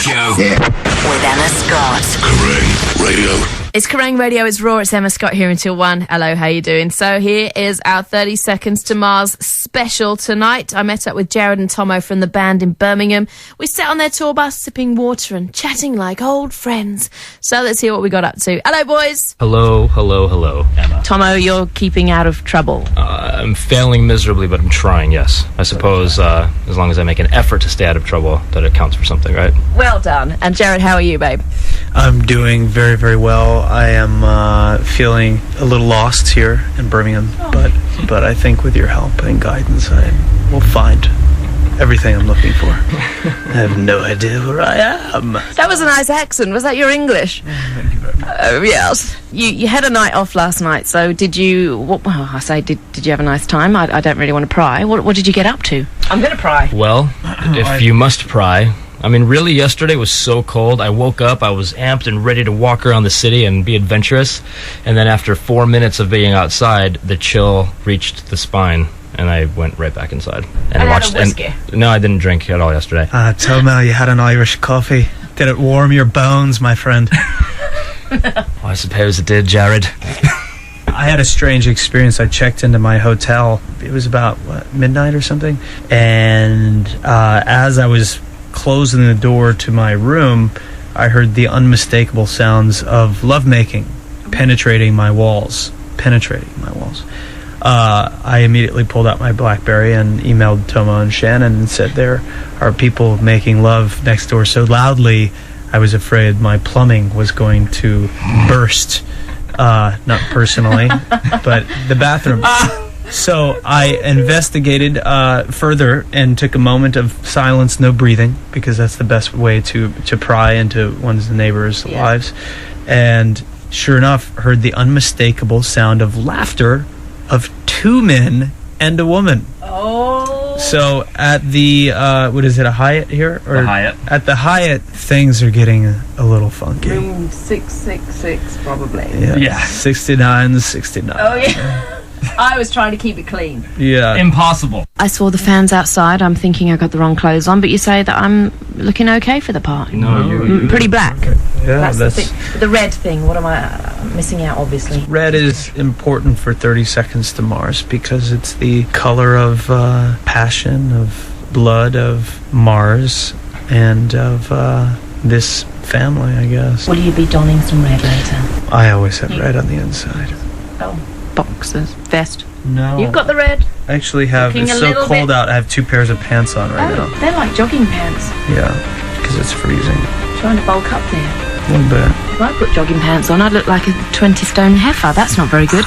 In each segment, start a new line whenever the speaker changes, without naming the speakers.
Show.
Yeah.
With Emma Scott.
Kerrang Radio.
It's Kerrang Radio, it's Raw, it's Emma Scott here until 1. Hello, how you doing? So here is our 30 Seconds to Mars special tonight. I met up with Jared and Tomo from the band in Birmingham. We sat on their tour bus sipping water and chatting like old friends. So let's hear what we got up to. Hello, boys.
Hello, Emma.
Tomo, you're keeping out of trouble.
I'm failing miserably, but I'm trying, yes. I suppose as long as I make an effort to stay out of trouble, that it counts for something, right?
Well done. And Jared, how are you, babe?
I'm doing very, very well. I am feeling a little lost here in Birmingham, but I think with your help and guidance, I will find everything I'm looking for. I have no idea where I am.
That was a nice accent. Was that your English?
Thank you very much.
Oh, yes. You had a night off last night, so did you... did you have a nice time? I don't really want to pry. What did you get up to? I'm going to pry.
Well, if you must pry... I mean, really, yesterday was so cold. I woke up, I was amped and ready to walk around the city and be adventurous. And then after 4 minutes of being outside, the chill reached the spine, and I went right back inside. And
watched a whiskey?
No, I didn't drink at all yesterday.
Tomo, you had an Irish coffee. Did it warm your bones, my friend?
Well, I suppose it did, Jared.
I had a strange experience. I checked into my hotel. It was about, midnight or something? And as I was closing the door to my room, I heard the unmistakable sounds of lovemaking penetrating my walls. I immediately pulled out my BlackBerry and emailed Tomo and Shannon and said, there are people making love next door so loudly, I was afraid my plumbing was going to burst. Not personally, but the bathroom. So I investigated further and took a moment of silence, no breathing, because that's the best way to pry into one's neighbors' lives. And sure enough, heard the unmistakable sound of laughter of two men and a woman.
Oh.
So at the, what is it, a Hyatt here? Or
the Hyatt.
At the Hyatt, things are getting a little funky.
Room 666, probably.
Yeah. 69.
Oh, yeah. I was trying to keep it clean.
Yeah.
Impossible.
I saw the fans outside. I'm thinking I got the wrong clothes on, but you say that I'm looking okay for the party.
No, you
pretty black.
Yeah,
That's the thing. The red thing. What am I missing out, obviously?
Red is important for 30 Seconds to Mars because it's the color of passion, of blood, of Mars, and of this family, I guess.
Will you be donning some red later?
I always have red on the inside.
Oh, boxers, vest.
No.
You've got the red.
I actually have,
Looking
it's
a
so
little
cold
bit-
out, I have 2 pairs of pants on right now.
They're like jogging pants.
Yeah, because it's freezing.
Trying to bulk up there.
A little bit.
If I put jogging pants on, I'd look like a 20-stone heifer. That's not very good.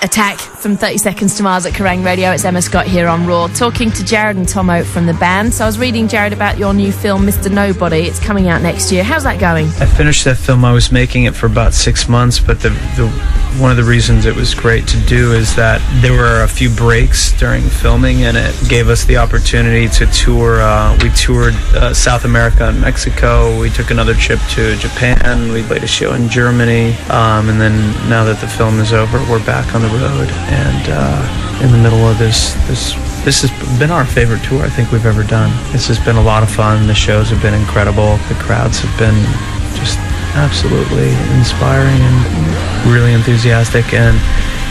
Attack from 30 Seconds to Mars at Kerrang Radio. It's Emma Scott here on Raw, talking to Jared and Tomo from the band. So I was reading, Jared, about your new film, Mr. Nobody. It's coming out next year. How's that going?
I finished that film. I was making it for about 6 months, but the one of the reasons it was great to do is that there were a few breaks during filming, and it gave us the opportunity to tour. We toured South America and Mexico. We took another trip to Japan. We played a show in Germany, and then now that the film is over, we're back on the road and in the middle of this has been our favorite tour I think we've ever done. This has been a lot of fun. The shows have been incredible. The crowds have been just absolutely inspiring and really enthusiastic, and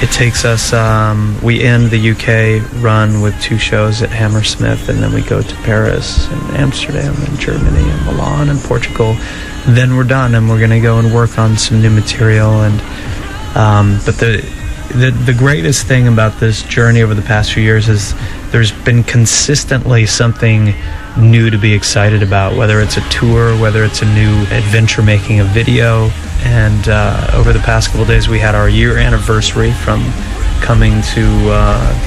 it takes us we end the UK run with 2 shows at Hammersmith, and then we go to Paris and Amsterdam and Germany and Milan and Portugal. Then we're done, and we're going to go and work on some new material. And but the greatest thing about this journey over the past few years is there's been consistently something new to be excited about, whether it's a tour, whether it's a new adventure making a video. And over the past couple of days, we had our year anniversary from coming to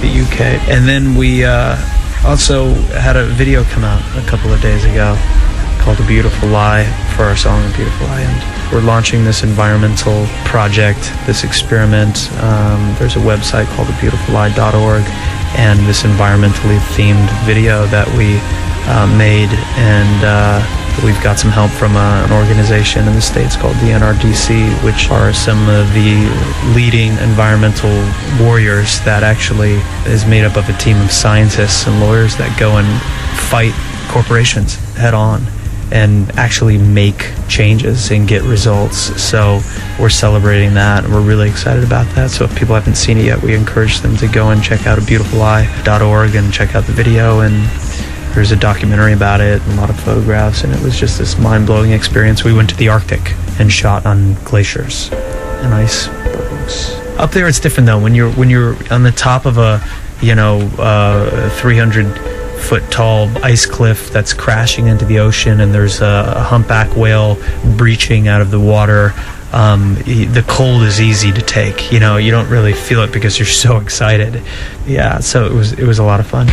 the UK. And then we also had a video come out a couple of days ago called A Beautiful Lie for our song A Beautiful Lie. And we're launching this environmental project, this experiment. There's a website called thebeautifullie.org, and this environmentally themed video that we made, and we've got some help from an organization in the States called the NRDC, which are some of the leading environmental warriors that actually is made up of a team of scientists and lawyers that go and fight corporations head on and actually make changes and get results. So we're celebrating that, and we're really excited about that. So if people haven't seen it yet, we encourage them to go and check out abeautifuleye.org and check out the video. And there's a documentary about it and a lot of photographs, and it was just this mind-blowing experience. We went to the Arctic and shot on glaciers and icebergs. Up there it's different though. When you're on the top of a 300-foot tall ice cliff that's crashing into the ocean, and there's a humpback whale breaching out of the water, the cold is easy to take. You don't really feel it because you're so excited. Yeah, so it was a lot of fun.